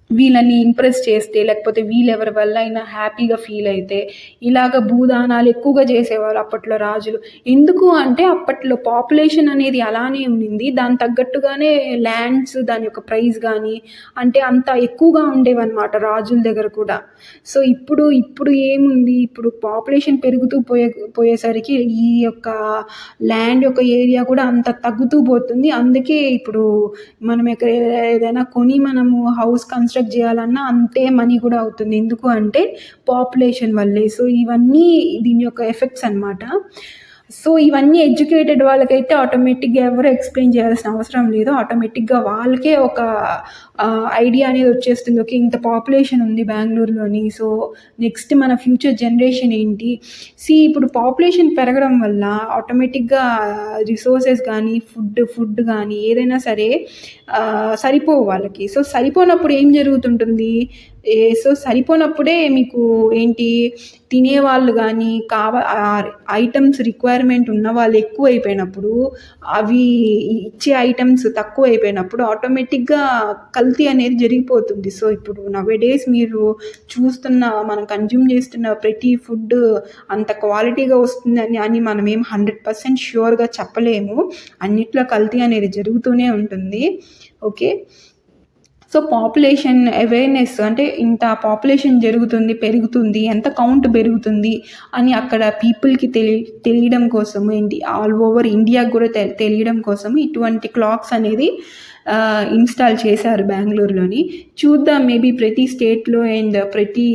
వీళ్ళని ఇంప్రెస్ చేస్తే, లేకపోతే వీళ్ళెవరి వల్ల అయినా హ్యాపీగా ఫీల్ అయితే ఇలాగ భూదానాలు ఎక్కువగా చేసేవారు అప్పట్లో రాజులు. ఎందుకు అంటే అప్పట్లో పాపులేషన్ అనేది అలానే ఉండింది, దాని తగ్గట్టుగానే ల్యాండ్స్ దాని యొక్క ప్రైస్ కానీ అంటే అంత ఎక్కువగా ఉండేవన్నమాట రాజుల దగ్గర కూడా. సో ఇప్పుడు ఏముంది, ఇప్పుడు పాపులేషన్ పెరుగుతూ పోయేసరికి ఈ యొక్క ల్యాండ్ యొక్క ఏరియా కూడా అంత తగ్గుతూ పోతుంది. అందుకే ఇప్పుడు మనం ఏదైనా కొని మనము హౌస్ కన్స్ట్రక్ట్ చేయాలన్నా అంతే మనీ కూడా అవుతుంది. ఎందుకు అంటే పాపులేషన్ వల్లే. సో ఇవన్నీ దీని యొక్క ఎఫెక్ట్స్ అనమాట. సో ఇవన్నీ ఎడ్యుకేటెడ్ వాళ్ళకైతే ఆటోమేటిక్గా ఎవరు ఎక్స్ప్లెయిన్ చేయాల్సిన అవసరం లేదు, ఆటోమేటిక్గా వాళ్ళకే ఒక ఐడియా అనేది వచ్చేస్తుంది. ఓకే, ఇంత పాపులేషన్ ఉంది బెంగళూరులోని, సో నెక్స్ట్ మన ఫ్యూచర్ జనరేషన్ ఏంటి. ఇప్పుడు పాపులేషన్ పెరగడం వల్ల ఆటోమేటిక్గా రిసోర్సెస్ కానీ ఫుడ్ కానీ ఏదైనా సరే సరిపోవు వాళ్ళకి. సో సరిపోనప్పుడు ఏం జరుగుతుంటుంది, సో సరిపోనప్పుడే మీకు ఏంటి, తినేవాళ్ళు కానీ ఐటమ్స్ రిక్వైర్మెంట్ ఉన్న వాళ్ళు ఎక్కువ అయిపోయినప్పుడు, అవి ఇచ్చే ఐటమ్స్ తక్కువ అయిపోయినప్పుడు ఆటోమేటిక్గా కల్తీ అనేది జరిగిపోతుంది. సో ఇప్పుడు నవేడేస్ మీరు మనం కన్జ్యూమ్ చేస్తున్న ప్రతి ఫుడ్ అంత క్వాలిటీగా వస్తుంది అని మనం ఏం 100% ష్యూర్గా చెప్పలేము. అన్నిట్లో కల్తీ అనేది జరుగుతూనే ఉంటుంది. ఓకే, సో పాపులేషన్ అవేర్నెస్ అంటే ఇంత పాపులేషన్ పెరుగుతుంది, ఎంత కౌంట్ పెరుగుతుంది అని అక్కడ పీపుల్కి తెలియడం కోసం, ఆల్ ఓవర్ ఇండియాకి కూడా తెలియడం కోసం ఇటువంటి క్లాక్స్ అనేది ఇన్స్టాల్ చేశారు బెంగళూరులోని. చూద్దాం, మేబీ ప్రతి స్టేట్లో అండ్ ప్రతి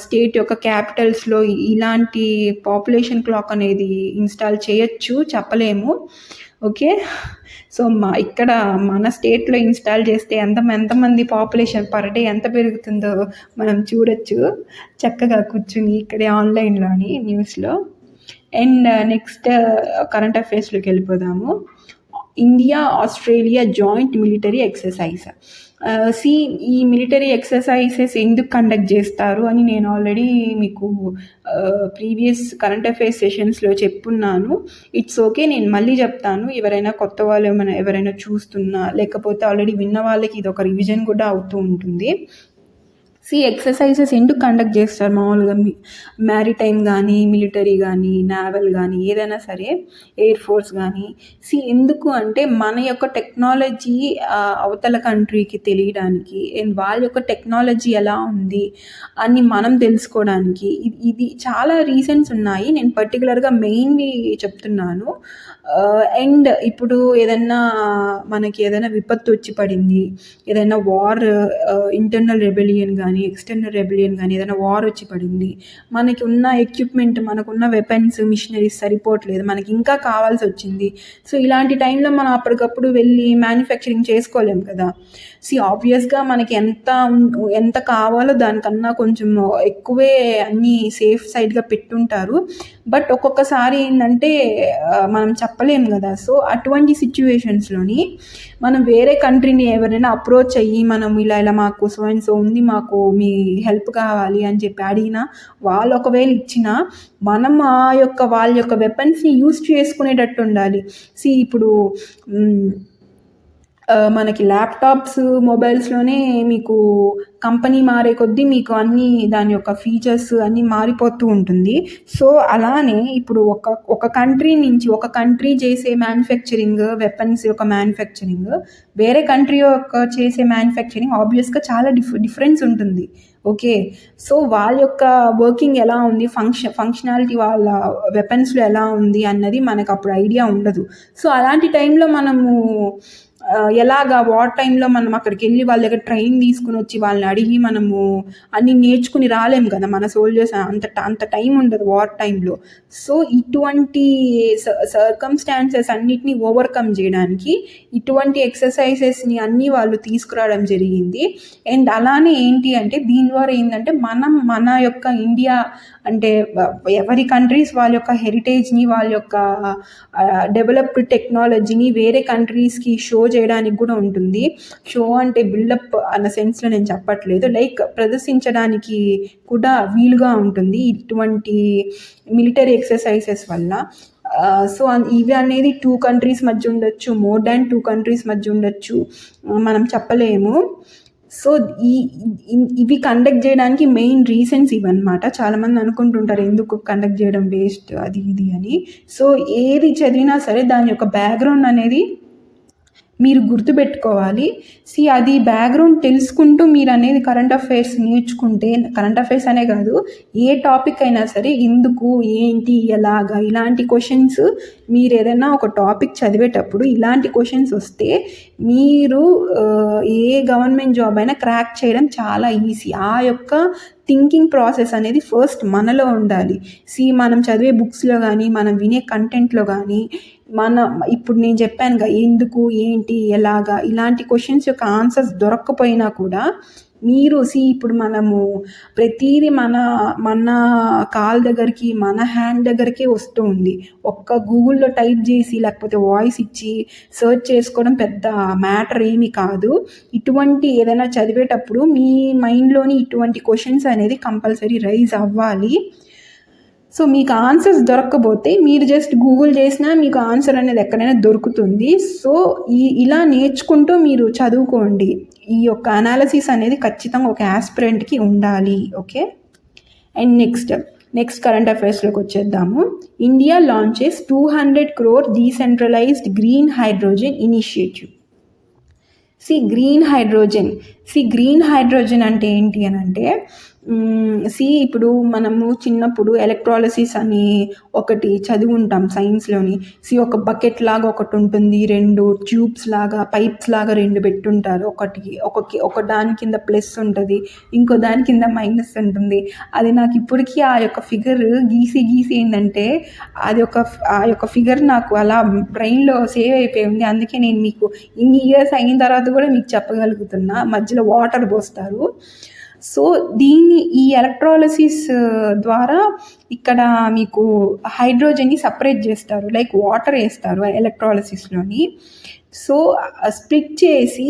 స్టేట్ యొక్క క్యాపిటల్స్లో ఇలాంటి పాపులేషన్ క్లాక్ అనేది ఇన్స్టాల్ చేయొచ్చు, చెప్పలేము. ఓకే, సో ఇక్కడ మన స్టేట్లో ఇన్స్టాల్ చేస్తే ఎంతమంది పాపులేషన్ పర్ డే ఎంత పెరుగుతుందో మనం చూడొచ్చు చక్కగా కూర్చుని ఇక్కడే ఆన్లైన్లోని న్యూస్లో. అండ్ నెక్స్ట్ కరెంట్ అఫైర్స్లోకి వెళ్ళిపోదాము. India Australia joint military exercise. ఈ మిలిటరీ ఎక్సర్సైజెస్ ఎందుకు కండక్ట్ చేస్తారు అని నేను ఆల్రెడీ మీకు ప్రీవియస్ కరెంట్ అఫైర్స్ సెషన్స్లో చెప్పున్నాను. ఇట్స్ ఓకే, నేను మళ్ళీ చెప్తాను. ఎవరైనా కొత్త వాళ్ళు ఎవరైనా చూస్తున్నా, లేకపోతే ఆల్రెడీ విన్న వాళ్ళకి ఇది ఒక రివిజన్ కూడా అవుతూ ఉంటుంది. ఎక్సర్సైజెస్ ఎందుకు కండక్ట్ చేస్తారు మామూలుగా, మ్యారిటైమ్ కానీ, మిలిటరీ కానీ, నావల్ కానీ, ఏదైనా సరే, ఎయిర్ ఫోర్స్ కానీ. ఎందుకు అంటే మన యొక్క టెక్నాలజీ అవతల కంట్రీకి తెలియడానికి, అండ్ వాళ్ళ యొక్క టెక్నాలజీ ఎలా ఉంది అని మనం తెలుసుకోవడానికి. ఇది చాలా రీజన్స్ ఉన్నాయి, నేను పర్టికులర్గా మెయిన్వి చెప్తున్నాను. అండ్ ఇప్పుడు మనకి ఏదైనా విపత్తు వచ్చి పడింది, ఏదైనా వార్, ఇంటర్నల్ రెబెలియన్ కానీ ఎక్స్టర్నల్ రెబెలియన్ కానీ, ఏదైనా వార్ వచ్చి పడింది, మనకి ఉన్న ఎక్విప్మెంట్, మనకున్న వెపన్స్, మిషనరీస్ సరిపోవట్లేదు, మనకి ఇంకా కావాల్సి వచ్చింది. సో ఇలాంటి టైంలో మనం అప్పటికప్పుడు వెళ్ళి మ్యానుఫ్యాక్చరింగ్ చేసుకోలేము కదా. ఆబ్వియస్గా మనకి ఎంత కావాలో దానికన్నా కొంచెం ఎక్కువే అన్నీ సేఫ్ సైడ్గా పెట్టుంటారు. బట్ ఒక్కొక్కసారి ఏంటంటే మనం చెప్పలేము కదా. సో అటువంటి సిచ్యువేషన్స్లోని మనం వేరే కంట్రీని ఎవరైనా అప్రోచ్ అయ్యి మనం ఇలా మాకు సో అండ్ సో ఉంది, మాకు మీ హెల్ప్ కావాలి అని చెప్పి అడిగినా, వాళ్ళు ఒకవేళ ఇచ్చినా మనం వాళ్ళ యొక్క వెపన్స్ని యూజ్ చేసుకునేటట్టు ఉండాలి. ఇప్పుడు మనకి ల్యాప్టాప్స్, మొబైల్స్లోనే మీకు కంపెనీ మారే కొద్దీ మీకు అన్నీ దాని యొక్క ఫీచర్స్ అన్నీ మారిపోతూ ఉంటుంది. సో అలానే ఇప్పుడు ఒక కంట్రీ నుంచి, ఒక కంట్రీ చేసే మ్యానుఫ్యాక్చరింగ్, వెపన్స్ యొక్క మ్యానుఫ్యాక్చరింగ్, వేరే కంట్రీ యొక్క చేసే మ్యానుఫ్యాక్చరింగ్ ఆబ్వియస్గా చాలా డిఫరెన్స్ ఉంటుంది. ఓకే, సో వాళ్ళ యొక్క వర్కింగ్ ఎలా ఉంది, ఫంక్షనాలిటీ వాళ్ళ వెపన్స్లో ఎలా ఉంది అన్నది మనకు అప్పుడు ఐడియా ఉండదు. సో అలాంటి టైంలో మనము ఎలాగా వార్ టైంలో మనం అక్కడికి వెళ్ళి వాళ్ళ దగ్గర ట్రైన్ తీసుకుని వచ్చి వాళ్ళని అడిగి మనము అన్నీ నేర్చుకుని రాలేము కదా. మన సోల్జర్స్ అంత టైం ఉండదు వార్ టైంలో. సో ఇటువంటి సర్కమ్స్టాన్సెస్ అన్నిటినీ ఓవర్కమ్ చేయడానికి ఇటువంటి ఎక్సర్సైజెస్ని అన్నీ వాళ్ళు తీసుకురావడం జరిగింది. అండ్ అలానే ఏంటి అంటే దీని ద్వారా ఏంటంటే మన యొక్క ఇండియా అంటే ఎవరి కంట్రీస్ వాళ్ళ యొక్క హెరిటేజ్ని, వాళ్ళ యొక్క డెవలప్డ్ టెక్నాలజీని వేరే కంట్రీస్కి షో చేయడానికి కూడా ఉంటుంది. షో అంటే బిల్డప్ అన్న సెన్స్లో నేను చెప్పట్లేదు, లైక్ ప్రదర్శించడానికి కూడా వీలుగా ఉంటుంది ఇటువంటి మిలిటరీ ఎక్సర్సైజెస్ వల్ల. సో ఇవి అనేది 2 కంట్రీస్ మధ్య ఉండొచ్చు, మోర్ దాన్ 2 కంట్రీస్ మధ్య ఉండొచ్చు, మనం చెప్పలేము. సో ఇవి కండక్ట్ చేయడానికి మెయిన్ రీజన్స్ ఇవన్నమాట. చాలామంది అనుకుంటుంటారు ఎందుకు కండక్ట్ చేయడం వేస్ట్ అది ఇది అని. సో ఏది చదివినా సరే దాని యొక్క బ్యాక్గ్రౌండ్ అనేది మీరు గుర్తుపెట్టుకోవాలి. అది బ్యాక్గ్రౌండ్ తెలుసుకుంటూ మీరు అనేది కరెంట్ అఫైర్స్ నేర్చుకుంటే, కరెంట్ అఫైర్స్ అనే కాదు ఏ టాపిక్ అయినా సరే ఎందుకు ఏంటి ఎలాగా ఇలాంటి క్వశ్చన్స్ మీరు ఏదైనా ఒక టాపిక్ చదివేటప్పుడు ఇలాంటి క్వశ్చన్స్ వస్తే మీరు ఏ గవర్నమెంట్ జాబ్ అయినా క్రాక్ చేయడం చాలా ఈజీ. ఆ యొక్క థింకింగ్ ప్రాసెస్ అనేది ఫస్ట్ మనలో ఉండాలి. మనం చదివే బుక్స్లో కానీ మనం వినే కంటెంట్లో కానీ ఇప్పుడు నేను చెప్పానుగా ఎందుకు ఏంటి ఎలాగా ఇలాంటి క్వశ్చన్స్ యొక్క ఆన్సర్స్ దొరక్కపోయినా కూడా మీరు ఇప్పుడు మనము ప్రతిదీ మన కాల్ దగ్గరికి మన హ్యాండ్ దగ్గరికే వస్తూ ఉంది. ఒక్క గూగుల్లో టైప్ చేసి లేకపోతే వాయిస్ ఇచ్చి సెర్చ్ చేసుకోవడం పెద్ద మ్యాటర్ ఏమీ కాదు. ఇటువంటి ఏదైనా చదివేటప్పుడు మీ మైండ్లోని ఇటువంటి క్వశ్చన్స్ అనేది కంపల్సరీ రైజ్ అవ్వాలి. సో మీకు ఆన్సర్స్ దొరకకపోతే మీరు జస్ట్ గూగుల్ చేసినా మీకు ఆన్సర్ అనేది ఎక్కడైనా దొరుకుతుంది. సో ఇలా నేర్చుకుంటూ మీరు చదువుకోండి. ఈ యొక్క అనాలిసిస్ అనేది ఖచ్చితంగా ఒక యాస్పిరెంట్కి ఉండాలి. ఓకే, అండ్ నెక్స్ట్ కరెంట్ అఫైర్స్లోకి వచ్చేద్దాము. India launches 200 crore decentralised green hydrogen initiative. Green hydrogen అంటే ఏంటి అని అంటే ఇప్పుడు మనము చిన్నప్పుడు ఎలక్ట్రాలసిస్ అని ఒకటి చదివి ఉంటాం సైన్స్లోని. ఒక బకెట్ లాగా ఒకటి ఉంటుంది, 2 ట్యూబ్స్ లాగా పైప్స్ లాగా 2 పెట్టుంటారు. ఒక దాని కింద ప్లస్ ఉంటుంది, ఇంకో దాని కింద మైనస్ ఉంటుంది. అది నాకు ఇప్పటికీ ఆ యొక్క ఫిగర్ గీసి ఏంటంటే ఆ యొక్క ఫిగర్ నాకు అలా బ్రెయిన్లో సేవ్ అయిపోయింది. అందుకే నేను మీకు ఇన్ని ఇయర్స్ అయిన తర్వాత కూడా మీకు చెప్పగలుగుతున్నా. మధ్యలో వాటర్ పోస్తారు. సో ఈ ఎలక్ట్రాలసిస్ ద్వారా ఇక్కడ మీకు హైడ్రోజన్ని సపరేట్ చేస్తారు, లైక్ వాటర్ వేస్తారు ఎలక్ట్రాలసిస్లోని. సో స్ప్లిట్ చేసి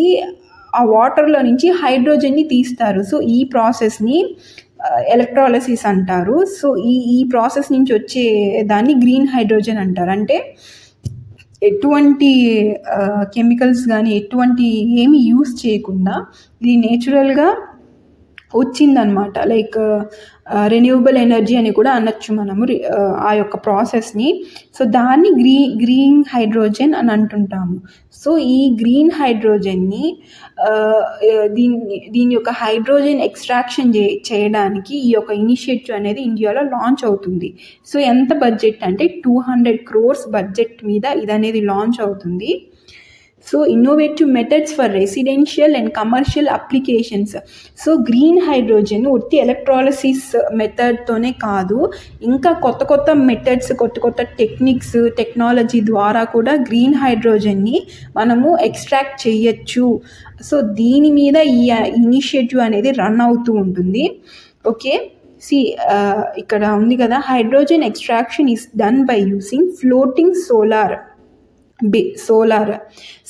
ఆ వాటర్లో నుంచి హైడ్రోజన్ని తీస్తారు. సో ఈ ప్రాసెస్ని ఎలక్ట్రాలసిస్ అంటారు. సో ఈ ప్రాసెస్ నుంచి వచ్చే దాన్ని గ్రీన్ హైడ్రోజన్ అంటారు. అంటే ఎటువంటి కెమికల్స్ కానీ ఎటువంటి ఏమి యూస్ చేయకుండా ఇది నేచురల్గా వచ్చిందనమాట. లైక్ రెన్యూవబుల్ ఎనర్జీ అని కూడా అనొచ్చు మనము ఆ యొక్క ప్రాసెస్ని. సో దాన్ని గ్రీన్ హైడ్రోజన్ అని అంటుంటాము. సో ఈ గ్రీన్ హైడ్రోజన్ని దీని యొక్క హైడ్రోజన్ ఎక్స్ట్రాక్షన్ చేయడానికి ఈ యొక్క ఇనిషియేటివ్ అనేది ఇండియాలో లాంచ్ అవుతుంది. సో ఎంత బడ్జెట్ అంటే 200 crores బడ్జెట్ మీద ఇది అనేది లాంచ్ అవుతుంది. So innovative methods for residential and commercial applications. So green hydrogen ఉత్తి ఎలక్ట్రాలసిస్ మెథడ్తోనే కాదు, ఇంకా కొత్త మెథడ్స్ కొత్త టెక్నాలజీ ద్వారా కూడా గ్రీన్ హైడ్రోజన్ని మనము ఎక్స్ట్రాక్ట్ చేయొచ్చు. సో దీని మీద ఈ ఇనిషియేటివ్ అనేది రన్ అవుతూ ఉంటుంది. ఓకే, ఇక్కడ ఉంది కదా, hydrogen extraction is done by using floating solar.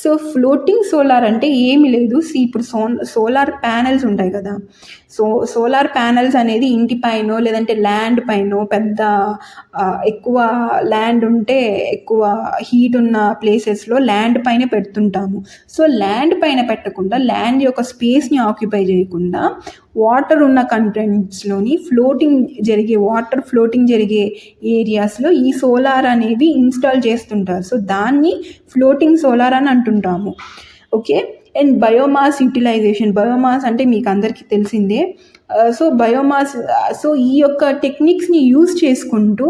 So floating solar అంటే ఏమి లేదు. ఇప్పుడు సోలార్ ప్యానెల్స్ ఉంటాయి కదా. సో సోలార్ ప్యానెల్స్ అనేది ఇంటి పైనో లేదంటే ల్యాండ్ పైనో, పెద్ద ఎక్కువ ల్యాండ్ ఉంటే ఎక్కువ హీట్ ఉన్న ప్లేసెస్లో ల్యాండ్ పైన పెడుతుంటాము. సో ల్యాండ్ పైన పెట్టకుండా, ల్యాండ్ యొక్క స్పేస్ని ఆక్యుపై చేయకుండా వాటర్ ఉన్న కంటెంట్స్లోని వాటర్ ఫ్లోటింగ్ జరిగే ఏరియాస్లో ఈ సోలార్ అనేవి ఇన్స్టాల్ చేస్తుంటారు. సో దాన్ని ఫ్లోటింగ్ సోలార్ అని అంటుంటాము. Okay, and biomass utilisation. Biomass అంటే మీకు అందరికీ తెలిసిందే. సో ఈ యొక్క టెక్నిక్స్ని యూజ్ చేసుకుంటూ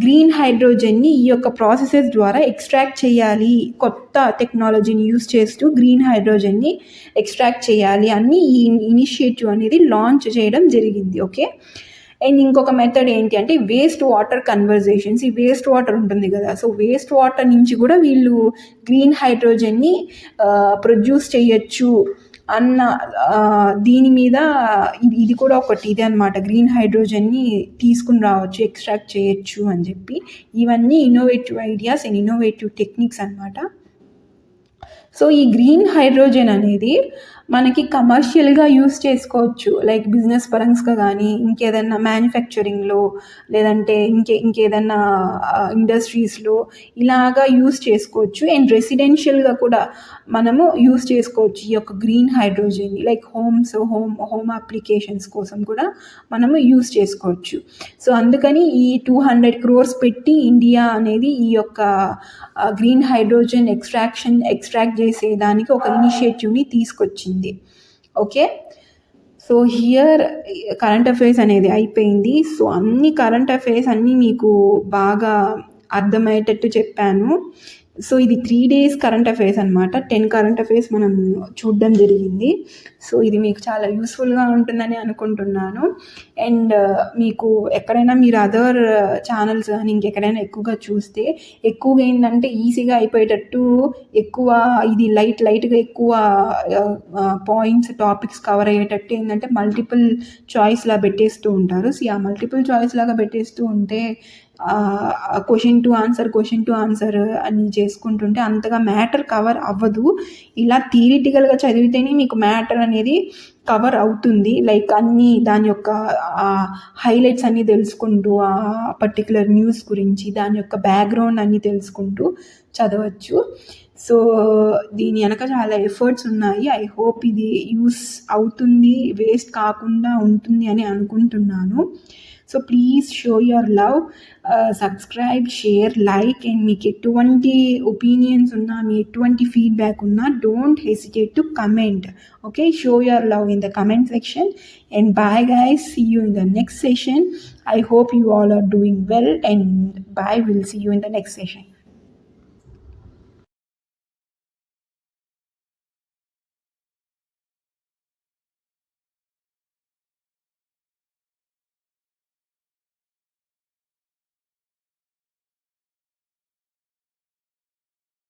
గ్రీన్ హైడ్రోజన్ని ఈ యొక్క ప్రాసెసెస్ ద్వారా ఎక్స్ట్రాక్ట్ చేయాలి. కొత్త టెక్నాలజీని యూజ్ చేస్తూ గ్రీన్ హైడ్రోజన్ని ఎక్స్ట్రాక్ట్ చేయాలి అని ఈ ఇనిషియేటివ్ అనేది లాంచ్ చేయడం జరిగింది. ఓకే, అండ్ ఇంకొక మెథడ్ ఏంటి అంటే వేస్ట్ వాటర్ కన్వర్జేషన్స్. ఈ వేస్ట్ వాటర్ ఉంటుంది కదా, సో వేస్ట్ వాటర్ నుంచి కూడా వీళ్ళు గ్రీన్ హైడ్రోజన్ని ప్రొడ్యూస్ చేయొచ్చు అన్న దీని మీద ఇది కూడా ఒకటి ఇదే అనమాట. గ్రీన్ హైడ్రోజన్ని తీసుకుని రావచ్చు, ఎక్స్ట్రాక్ట్ చేయొచ్చు అని చెప్పి. ఇవన్నీ innovative ideas and innovative techniques అనమాట. సో ఈ గ్రీన్ హైడ్రోజన్ అనేది మనకి కమర్షియల్గా యూస్ చేసుకోవచ్చు, లైక్ బిజినెస్ పరంగా కానీ ఇంకేదన్నా మ్యానుఫ్యాక్చరింగ్లో లేదంటే ఇంకేదన్నా ఇండస్ట్రీస్లో ఇలాగా యూస్ చేసుకోవచ్చు. అండ్ రెసిడెన్షియల్గా కూడా మనము యూస్ చేసుకోవచ్చు ఈ యొక్క గ్రీన్ హైడ్రోజన్ని, లైక్ హోమ్ అప్లికేషన్స్ కోసం కూడా మనము యూస్ చేసుకోవచ్చు. సో అందుకని ఈ 200 crores పెట్టి ఇండియా అనేది ఈ యొక్క గ్రీన్ హైడ్రోజన్ ఎక్స్ట్రాక్ట్ చేసేదానికి ఒక ఇనిషియేటివ్ని తీసుకొచ్చింది. Okay, so here current affairs అనేది అయిపోయింది. సో అన్ని కరెంట్ అఫైర్స్ అన్నీ మీకు బాగా అర్థమయ్యేటట్టు చెప్పాను. సో ఇది 3 days కరెంట్ అఫైర్స్ అనమాట. 10 కరెంట్ అఫైర్స్ మనం చూడడం జరిగింది. సో ఇది మీకు చాలా యూస్ఫుల్గా ఉంటుందని అనుకుంటున్నాను. అండ్ మీకు ఎక్కడైనా మీరు అదర్ ఛానల్స్ కానీ ఇంకెక్కడైనా ఎక్కువగా చూస్తే ఎక్కువగా ఏంటంటే ఈజీగా అయిపోయేటట్టు ఎక్కువ ఇది లైట్గా ఎక్కువ పాయింట్స్ టాపిక్స్ కవర్ అయ్యేటట్టు ఏంటంటే మల్టిపుల్ చాయిస్లా పెట్టేస్తూ ఉంటారు. సో ఆ మల్టిపుల్ చాయిస్ లాగా పెట్టేస్తూ ఉంటే క్వశ్చన్ టు ఆన్సర్ అని చేసుకుంటుంటే అంతగా మ్యాటర్ కవర్ అవ్వదు. ఇలా థియరిటికల్గా చదివితేనే మీకు మ్యాటర్ అనేది కవర్ అవుతుంది. లైక్ అన్నీ దాని యొక్క హైలైట్స్ అన్నీ తెలుసుకుంటూ ఆ పర్టికులర్ న్యూస్ గురించి దాని యొక్క బ్యాక్గ్రౌండ్ అన్నీ తెలుసుకుంటూ చదవచ్చు. సో దీని వెనక చాలా ఎఫర్ట్స్ ఉన్నాయి. ఐ హోప్ ఇది యూస్ అవుతుంది, వేస్ట్ కాకుండా ఉంటుంది అని అనుకుంటున్నాను. So please show your love, subscribe, share, like. And మీకు ఎటువంటి ఒపీనియన్స్ ఉన్నా, మీ ఎటువంటి ఫీడ్బ్యాక్ ఉన్నా don't hesitate to comment. Okay, show your love in the comment section. And bye guys, see you in the next session. I hope you all are doing well, and bye, we'll see you in the next session.